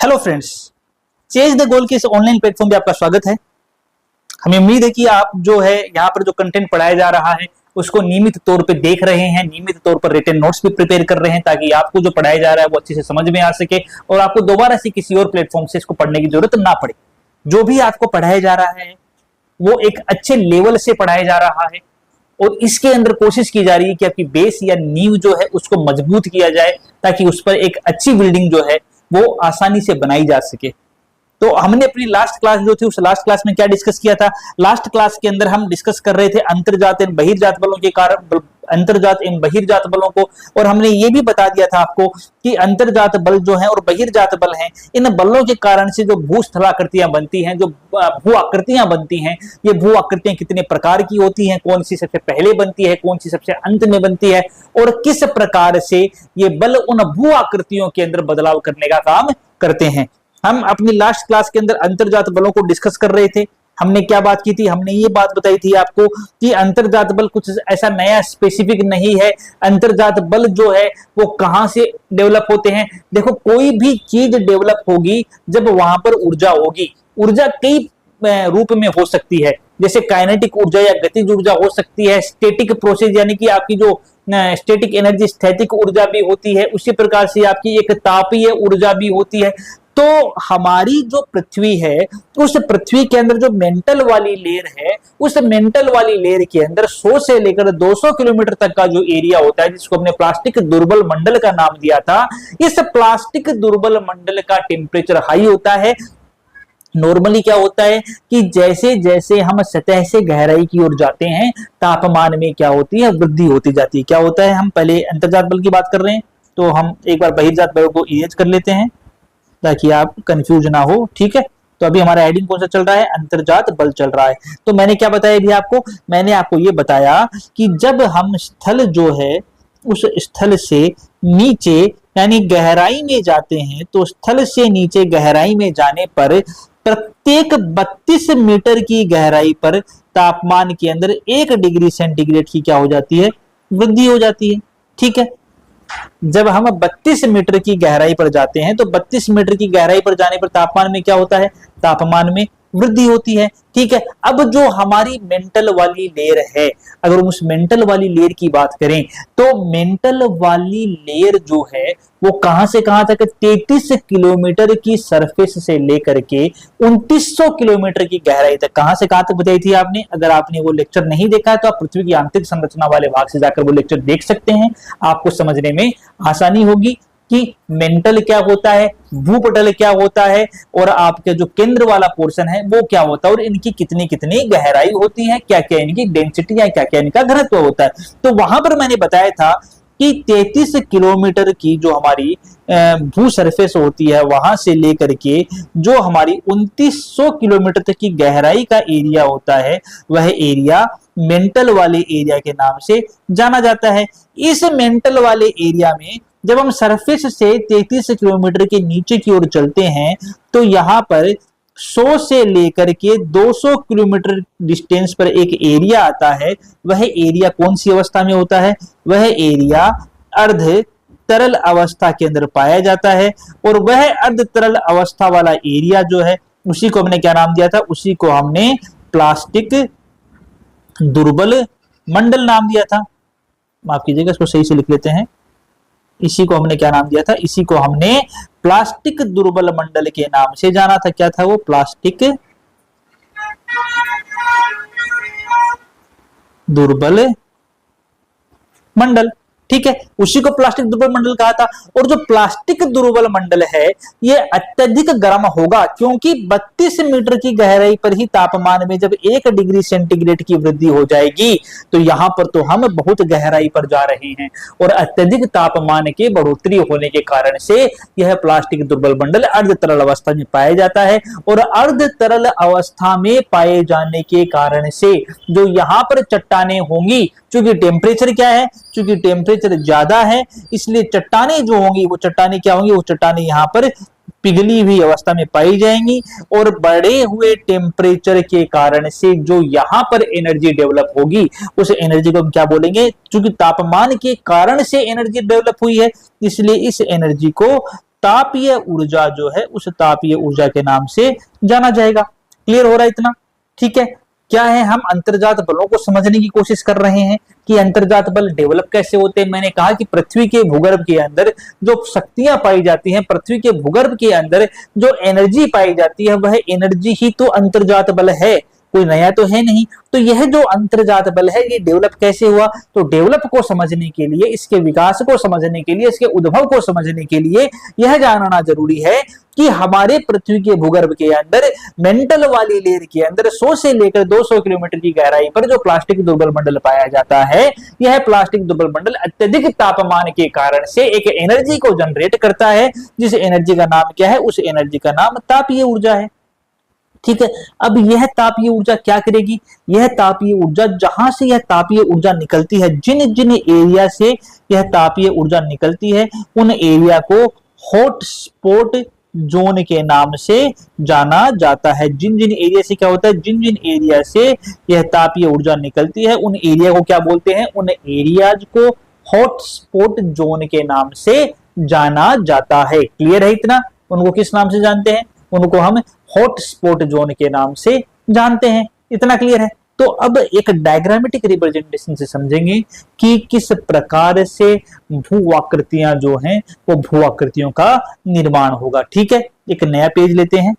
Hello friends, chase the goal के इस online platform पे आपका स्वागत है। हमें उम्मीद है कि आप जो है यहाँ पर जो कंटेंट पढ़ाया जा रहा है उसको नियमित तौर पे देख रहे हैं, नियमित तौर पर रिटन नोट्स भी प्रिपेयर कर रहे हैं ताकि आपको जो पढ़ाया जा रहा है वो अच्छे से समझ में आ सके और आपको दोबारा से किसी और प्लेटफॉर्म से इसको पढ़ने की जरूरत ना पड़े। जो भी आपको पढ़ाया जा रहा है वो एक अच्छे लेवल से पढ़ाया जा रहा है और इसके अंदर कोशिश की जा रही है कि आपकी बेस या नींव जो है उसको मजबूत किया जाए ताकि उस पर एक अच्छी बिल्डिंग जो है वो आसानी से बनाई जा सके। तो हमने अपनी लास्ट क्लास जो थी उस लास्ट क्लास में क्या डिस्कस किया था? लास्ट क्लास के अंदर हम डिस्कस कर रहे थे अंतर्जात एवं बहिर्जात बलों के कारण, अंतर्जात एवं बहिर्जात बलों को, और हमने ये भी बता दिया था आपको कि अंतर्जात बल जो है और बहिर्जात बल हैं, इन बलों के कारण से जो भूस्थलाकृतियां बनती हैं, जो भू आकृतियां बनती हैं, ये भू आकृतियां कितने प्रकार की होती हैं, कौन सी सबसे पहले बनती है, कौन सी सबसे अंत में बनती है और किस प्रकार से ये बल उन भू आकृतियों के अंदर बदलाव करने का काम करते हैं। हम अपनी लास्ट क्लास के अंदर अंतर्जात बलों को डिस्कस कर रहे थे। हमने क्या बात की थी? हमने ये बात बताई थी आपको कि अंतर्जात बल कुछ ऐसा नया स्पेसिफिक नहीं है। अंतर्जात बल जो है वो कहां से डेवलप होते हैं? देखो, कोई भी चीज डेवलप होगी जब वहां पर ऊर्जा होगी। ऊर्जा कई रूप में हो सकती है, जैसे काइनेटिक ऊर्जा या गतिज ऊर्जा हो सकती है, स्टैटिक प्रोसेस यानी कि आपकी जो स्टैटिक एनर्जी स्थैतिक ऊर्जा भी होती है, उसी प्रकार से आपकी एक तापीय ऊर्जा भी होती है। तो हमारी जो पृथ्वी है उस पृथ्वी के अंदर जो मेंटल वाली लेयर है, उस मेंटल वाली लेयर के अंदर 100 से लेकर 200 किलोमीटर तक का जो एरिया होता है, जिसको हमने प्लास्टिक दुर्बल मंडल का नाम दिया था, इस प्लास्टिक दुर्बल मंडल का टेम्परेचर हाई होता है। नॉर्मली क्या होता है कि जैसे जैसे हम सतह से गहराई की ओर जाते हैं तापमान में क्या होती है? वृद्धि होती जाती है। क्या होता है? हम पहले अंतर्जात बल की बात कर रहे हैं तो हम एक बार बहिर्जात बल को इरेज कर लेते हैं ताकि आप कंफ्यूज ना हो, ठीक है। तो अभी हमारा हेडिंग कौन सा चल रहा है? अंतर्जात बल चल रहा है। तो मैंने क्या बताया भी आपको? मैंने आपको ये बताया कि जब हम स्थल जो है उस स्थल से नीचे यानी गहराई में जाते हैं तो स्थल से नीचे गहराई में जाने पर प्रत्येक 32 मीटर की गहराई पर तापमान के अंदर 1 डिग्री सेंटीग्रेड की क्या हो जाती है? वृद्धि हो जाती है, ठीक है। जब हम 32 मीटर की गहराई पर जाते हैं तो 32 मीटर की गहराई पर जाने पर तापमान में क्या होता है? तापमान में वृद्धि होती है, ठीक है। अब जो हमारी मेंटल वाली लेयर है, अगर हम उस मेंटल वाली लेयर की बात करें तो मेंटल वाली लेयर जो है वो कहां से कहां तक? 33 किलोमीटर की सरफेस से लेकर के 2900 किलोमीटर की गहराई तक। कहां से कहां तक बताई थी आपने? अगर आपने वो लेक्चर नहीं देखा है तो आप पृथ्वी की आंतरिक संरचना वाले भाग से जाकर वो लेक्चर देख सकते हैं, आपको समझने में आसानी होगी कि मेंटल क्या होता है, भूपटल क्या होता है और आपके जो केंद्र वाला पोर्शन है वो क्या होता है और इनकी कितनी कितनी गहराई होती है, क्या क्या इनकी डेंसिटी है, क्या क्या इनका घनत्व होता है। तो वहां पर मैंने बताया था कि 33 किलोमीटर की जो हमारी भू सरफेस होती है वहां से लेकर के जो हमारी 2900 किलोमीटर तक की गहराई का एरिया होता है वह एरिया मेंटल वाले एरिया के नाम से जाना जाता है। इस मेंटल वाले एरिया में जब हम सरफेस से 33 किलोमीटर के नीचे की ओर चलते हैं तो यहाँ पर 100 से लेकर के 200 किलोमीटर डिस्टेंस पर एक एरिया आता है। वह एरिया कौन सी अवस्था में होता है? वह एरिया अर्ध तरल अवस्था के अंदर पाया जाता है और वह अर्ध तरल अवस्था वाला एरिया जो है उसी को हमने क्या नाम दिया था? उसी को हमने प्लास्टिक दुर्बल मंडल नाम दिया था। माफ कीजिएगा, इसको सही से लिख लेते हैं। इसी को हमने क्या नाम दिया था? इसी को हमने प्लास्टिक दुर्बल मंडल के नाम से जाना था। क्या था वो? प्लास्टिक दुर्बल मंडल, ठीक है। उसी को प्लास्टिक दुर्बल मंडल कहा था। और जो प्लास्टिक दुर्बल मंडल है ये अत्यधिक गर्म होगा क्योंकि 32 मीटर की गहराई पर ही तापमान में जब 1 डिग्री सेंटीग्रेड की वृद्धि हो जाएगी तो यहां पर तो हम बहुत गहराई पर जा रहे हैं और अत्यधिक तापमान के बढ़ोतरी होने के कारण से यह प्लास्टिक दुर्बल मंडल अर्ध तरल अवस्था में पाया जाता है। और अर्ध तरल अवस्था में पाए जाने के कारण से जो यहाँ पर चट्टाने होंगी, चूंकि टेम्परेचर क्या है? चूंकि टेम्परेचर ज्यादा है इसलिए चट्टाने जो होंगी वो चट्टाने क्या होंगी? वो चट्टाने यहाँ पर पिघली हुई अवस्था में पाई जाएंगी और बढ़े हुए टेम्परेचर के कारण से जो यहाँ पर एनर्जी डेवलप होगी उस एनर्जी को हम क्या बोलेंगे? चूंकि तापमान के कारण से एनर्जी डेवलप हुई है इसलिए इस एनर्जी को तापीय ऊर्जा जो है उस तापीय ऊर्जा के नाम से जाना जाएगा। क्लियर हो रहा है इतना? ठीक है। क्या है, हम अंतर्जात बलों को समझने की कोशिश कर रहे हैं कि अंतर्जात बल डेवलप कैसे होते हैं। मैंने कहा कि पृथ्वी के भूगर्भ के अंदर जो शक्तियां पाई जाती हैं, पृथ्वी के भूगर्भ के अंदर जो एनर्जी पाई जाती है, वह एनर्जी ही तो अंतर्जात बल है, कोई नया तो है नहीं। तो यह जो अंतर्जात बल है ये डेवलप कैसे हुआ? तो डेवलप को समझने के लिए, इसके विकास को समझने के लिए, इसके उद्भव को समझने के लिए यह जानना जरूरी है कि हमारे पृथ्वी के भूगर्भ के अंदर मेंटल वाली लेयर के अंदर 100 से लेकर 200 किलोमीटर की गहराई पर जो प्लास्टिक दुर्बल मंडल पाया जाता है, यह प्लास्टिक दुर्बल मंडल अत्यधिक तापमान के कारण से एक एनर्जी को जनरेट करता है, जिस एनर्जी का नाम क्या है? उस एनर्जी का नाम तापीय ऊर्जा है। ठीक है। अब यह तापीय ऊर्जा क्या करेगी? यह तापीय ऊर्जा, जहां से यह तापीय ऊर्जा निकलती है, जिन जिन एरिया से यह तापीय ऊर्जा निकलती है, उन एरिया को हॉट स्पॉट जोन के नाम से जाना जाता है। जिन जिन एरिया से क्या होता है? जिन जिन एरिया से यह तापीय ऊर्जा निकलती है, उन एरिया को क्या बोलते हैं? उन एरियाज को हॉट स्पॉट जोन के नाम से जाना जाता है। क्लियर है इतना? उनको किस नाम से जानते हैं? उनको हम हॉट स्पॉट जोन के नाम से जानते हैं। इतना क्लियर है? तो अब एक डायग्रामेटिक रिप्रेजेंटेशन से समझेंगे कि किस प्रकार से भू-आकृतियां जो हैं वो भू-आकृतियों का निर्माण होगा। ठीक है। एक नया पेज लेते हैं।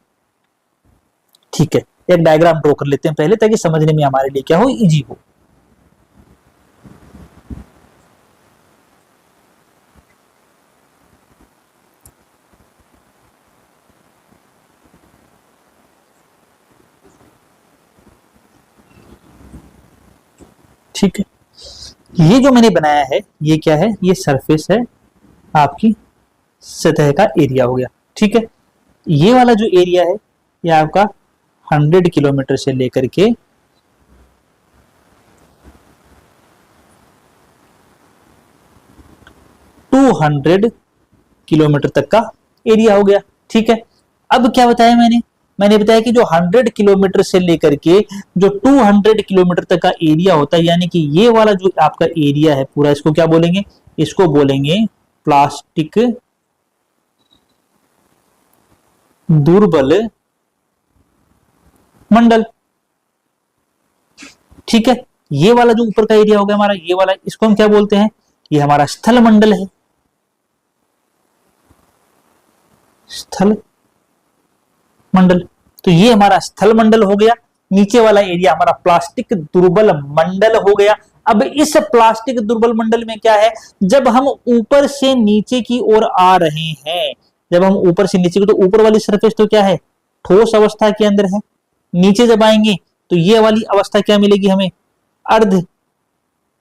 ठीक है। एक डायग्राम ड्रॉ कर लेते हैं पहले, ताकि समझने में हमारे लिए क्या हो, इजी हो। ठीक है। ये जो मैंने बनाया है ये क्या है? ये सरफेस है, आपकी सतह का एरिया हो गया। ठीक है। ये वाला जो एरिया है ये आपका 100 किलोमीटर से लेकर के 200 किलोमीटर तक का एरिया हो गया। ठीक है। अब क्या बताया मैंने बताया कि जो 100 किलोमीटर से लेकर के जो 200 किलोमीटर तक का एरिया होता है, यानी कि ये वाला जो आपका एरिया है पूरा, इसको क्या बोलेंगे? इसको बोलेंगे प्लास्टिक दुर्बल मंडल। ठीक है। ये वाला जो ऊपर का एरिया हो गया हमारा, ये वाला, इसको हम क्या बोलते हैं? ये हमारा स्थल मंडल है। स्थल मंडल। तो ये हमारा स्थल मंडल हो गया। नीचे वाला एरिया हमारा प्लास्टिक दुर्बल मंडल हो गया। अब इस प्लास्टिक दुर्बल मंडल में क्या है? जब हम ऊपर से नीचे की ओर आ रहे हैं, जब हम ऊपर से नीचे की, तो ऊपर वाली सरफेस तो क्या है? ठोस अवस्था के अंदर है। नीचे जब आएंगे तो ये वाली अवस्था क्या मिलेगी हमें? अर्ध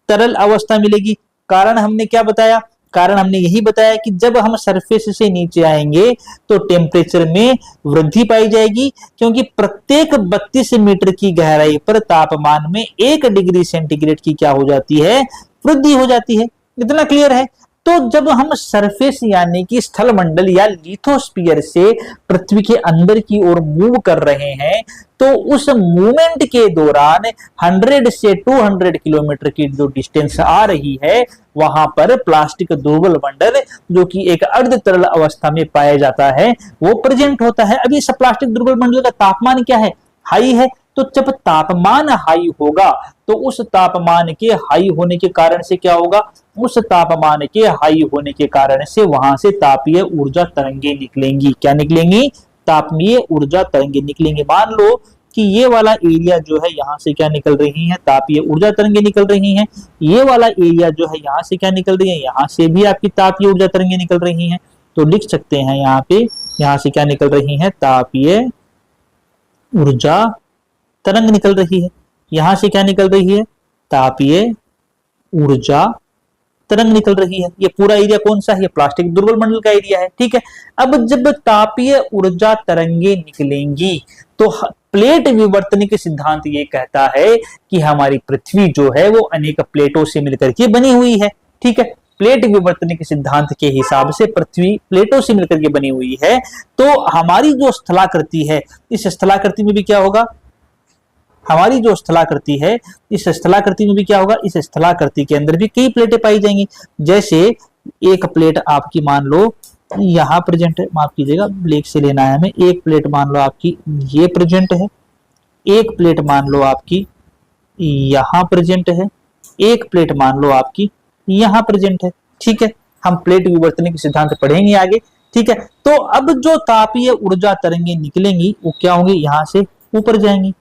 तरल अवस्था मिलेगी। कारण हमने क्या बताया? कारण हमने यही बताया कि जब हम सरफेस से नीचे आएंगे तो टेम्परेचर में वृद्धि पाई जाएगी, क्योंकि प्रत्येक 32 मीटर की गहराई पर तापमान में 1 डिग्री सेंटीग्रेड की क्या हो जाती है? वृद्धि हो जाती है। इतना क्लियर है? तो जब हम सरफेस यानी कि स्थल मंडल या लिथोस्फीयर से पृथ्वी के अंदर की ओर मूव कर रहे हैं, तो उस मूवमेंट के दौरान 100 से 200 किलोमीटर की जो डिस्टेंस आ रही है, वहां पर प्लास्टिक दुर्बल मंडल, जो कि एक अर्ध तरल अवस्था में पाया जाता है, वो प्रेजेंट होता है। अभी इस प्लास्टिक दुर्बल मंडल का तापमान क्या है? हाई है। तो जब तापमान हाई होगा तो उस तापमान के हाई होने के कारण से क्या होगा? उस तापमान के हाई होने के कारण से वहां से तापीय ऊर्जा तरंगे निकलेंगी। क्या निकलेंगी? तापीय ऊर्जा तरंगे निकलेंगे। मान लो कि ये वाला एरिया जो है यहाँ से क्या निकल रही है? तापीय ऊर्जा तरंगे निकल रही हैं। ये वाला एरिया जो है यहाँ से क्या निकल रही है? यहाँ से भी आपकी तापीय ऊर्जा तरंगे निकल रही हैं। तो लिख सकते हैं यहाँ पे, यहाँ से क्या निकल रही है? तापीय ऊर्जा तरंग निकल रही है। यहां से क्या निकल रही है? तापीय ऊर्जा तरंग निकल रही है। ये पूरा एरिया कौन सा है? ये प्लास्टिक दुर्बल मंडल का एरिया है। ठीक है। अब जब तापीय ऊर्जा तरंगे निकलेंगी तो प्लेट विवर्तनिक सिद्धांत ये कहता है कि हमारी पृथ्वी जो है वो अनेक प्लेटों से मिलकर के बनी हुई है। ठीक है। प्लेट विवर्तनिक सिद्धांत के हिसाब से पृथ्वी प्लेटों से मिलकर के बनी हुई है। तो हमारी जो स्थलाकृति है, इस स्थलाकृति में भी क्या होगा? हमारी जो स्थलाकृति है, इस स्थलाकृति में भी क्या होगा? इस स्थलाकृति के अंदर भी कई प्लेटें पाई जाएंगी। जैसे एक प्लेट आपकी मान लो यहाँ प्रेजेंट है, माफ कीजिएगा ब्लैक से लेना है हमें। एक प्लेट मान लो आपकी ये प्रेजेंट है, एक प्लेट मान लो आपकी यहाँ प्रेजेंट है, एक प्लेट मान लो आपकी यहाँ प्रेजेंट है। ठीक है, हम प्लेट विवर्तन के सिद्धांत पढ़ेंगे आगे। ठीक है, तो अब जो तापीय ऊर्जा तरंगे निकलेंगी वो क्या होंगी, यहां से ऊपर जाएंगी,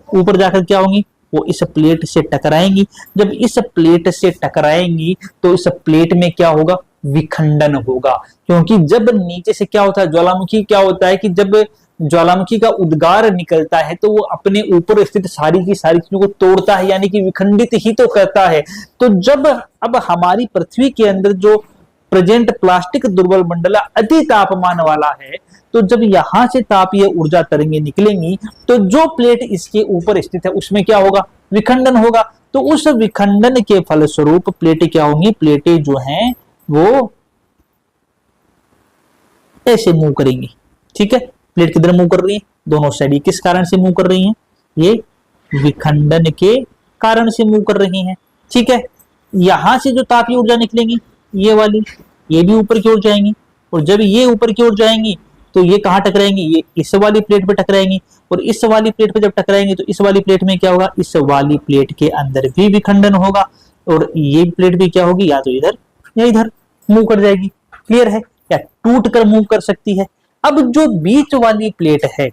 ऊपर जाकर क्या होंगी, वो इस प्लेट से टकराएंगी। जब इस प्लेट से टकराएंगी तो इस प्लेट में क्या होगा, विखंडन होगा। क्योंकि जब नीचे से क्या होता है, ज्वालामुखी क्या होता है कि जब ज्वालामुखी का उद्गार निकलता है तो वो अपने ऊपर स्थित सारी की सारी चीजों को तोड़ता है, यानी कि विखंडित ही तो करता है। तो जब अब हमारी पृथ्वी के अंदर जो प्रेजेंट प्लास्टिक दुर्बल मंडल अति तापमान वाला है, तो जब यहां से तापीय ऊर्जा तरंगे निकलेंगी तो जो प्लेट इसके ऊपर स्थित है उसमें क्या होगा, विखंडन होगा। तो उस विखंडन के फलस्वरूप प्लेटें क्या होंगी, प्लेटें जो हैं वो ऐसे मूव करेंगी। ठीक है, प्लेट किधर मूव कर रही है, दोनों साइड। किस कारण से मूव कर रही हैं, ये विखंडन के कारण से मूव कर रही हैं। ठीक है, यहां से जो तापीय ऊर्जा निकलेंगी ये वाली, ये भी ऊपर की ओर जाएंगी, और जब ये ऊपर की ओर जाएंगी तो ये कहां टकराएंगी, ये इस वाली प्लेट पे टकराएंगी, और इस वाली प्लेट पे जब टकराएंगी तो इस वाली प्लेट में क्या होगा, इस वाली प्लेट के अंदर भी विखंडन होगा, और ये प्लेट भी क्या होगी, या तो इधर या इधर मूव कर जाएगी। क्लियर है, या टूट कर मूव कर सकती है। अब जो बीच वाली प्लेट है,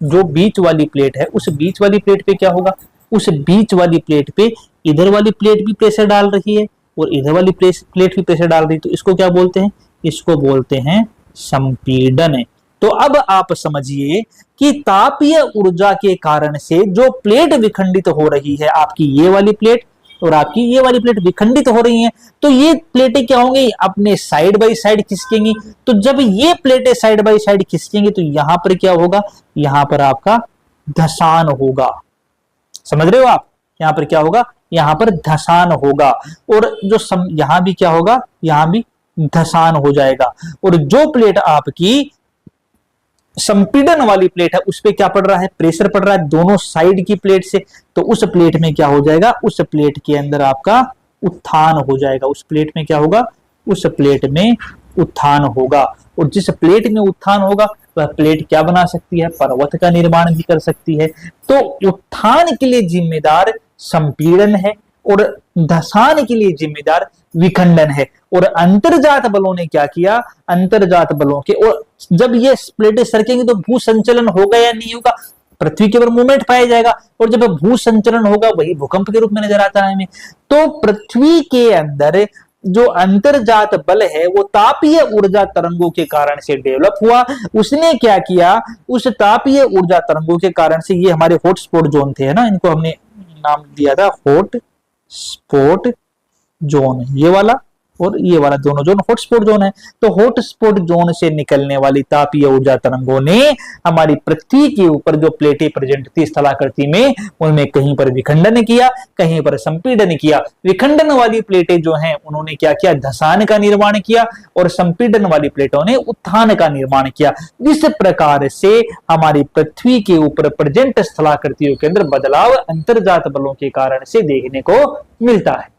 जो बीच वाली प्लेट है, उस बीच वाली प्लेट पे क्या होगा, उस बीच वाली प्लेट पे इधर वाली प्लेट भी प्रेशर डाल रही है और इधर वाली प्लेट भी प्रेशर डाल रही है। तो इसको क्या बोलते हैं, इसको बोलते हैं संपीड़न। तो अब आप समझिए कि तापीय ऊर्जा के कारण से जो प्लेट विखंडित हो रही है, आपकी ये वाली प्लेट और आपकी ये वाली प्लेट विखंडित हो रही हैं, तो ये प्लेटें क्या होंगी, अपने साइड बाय साइड खिसकेंगी। तो जब ये प्लेटें साइड बाय साइड खिसकेंगी तो यहां पर क्या होगा, यहां पर आपका धसान होगा। समझ रहे हो आप, यहां पर क्या होगा, यहां पर धसान होगा, और जो यहां भी क्या होगा, यहां भी धसान हो जाएगा। और जो प्लेट आपकी संपीड़न वाली प्लेट है उस पे क्या पड़ रहा है, प्रेशर पड़ रहा है दोनों साइड की प्लेट से, तो उस प्लेट में क्या हो जाएगा, उस प्लेट के अंदर आपका उत्थान हो जाएगा। उस प्लेट में क्या होगा, उस प्लेट में उत्थान होगा, और जिस प्लेट में उत्थान होगा वह प्लेट क्या बना सकती है, पर्वत का निर्माण भी कर सकती है। तो उत्थान के लिए जिम्मेदार संपीड़न है और धसान के लिए जिम्मेदार विखंडन है। और अंतर्जात बलों ने क्या किया, अंतर्जात बलों के, और जब ये प्लेटें सरकेंगी तो भू संचलन होगा या नहीं होगा, पृथ्वी के ऊपर मूवमेंट पाया जाएगा, और जब भू संचलन होगा वही भूकंप के रूप में नजर आता है हमें। तो पृथ्वी के अंदर जो अंतर्जात बल है वो तापीय ऊर्जा तरंगों के कारण से डेवलप हुआ। उसने क्या किया, उस तापीय ऊर्जा तरंगों के कारण से, ये हमारे हॉटस्पॉट जोन थे, है ना, इनको हमने नाम दिया था हॉट स्पॉट जोन, ये वाला और ये वाला दोनों जोन हॉटस्पॉट जोन है। तो हॉटस्पॉट जोन से निकलने वाली तापीय ऊर्जा तरंगों ने हमारी पृथ्वी के ऊपर जो प्लेटें प्रेजेंट थी स्थलाकृति में, उनमें कहीं पर विखंडन किया, कहीं पर संपीड़न किया। विखंडन वाली प्लेटें जो हैं उन्होंने क्या किया, धसान का निर्माण किया, और संपीड़न वाली प्लेटों ने उत्थान का निर्माण किया। इस प्रकार से हमारी पृथ्वी के ऊपर प्रेजेंट स्थलाकृतियों के अंदर बदलाव अंतर्जात बलों के कारण से देखने को मिलता है।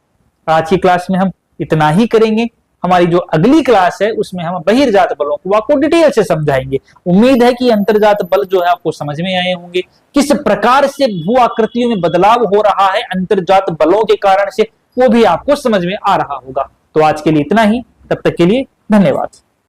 आज की क्लास में हम इतना ही करेंगे। हमारी जो अगली क्लास है उसमें हम बहिर्जात बलों को आपको डिटेल से समझाएंगे। उम्मीद है कि अंतर्जात बल जो है आपको समझ में आए होंगे, किस प्रकार से भू आकृतियों में बदलाव हो रहा है अंतर्जात बलों के कारण से, वो भी आपको समझ में आ रहा होगा। तो आज के लिए इतना ही, तब तक के लिए धन्यवाद।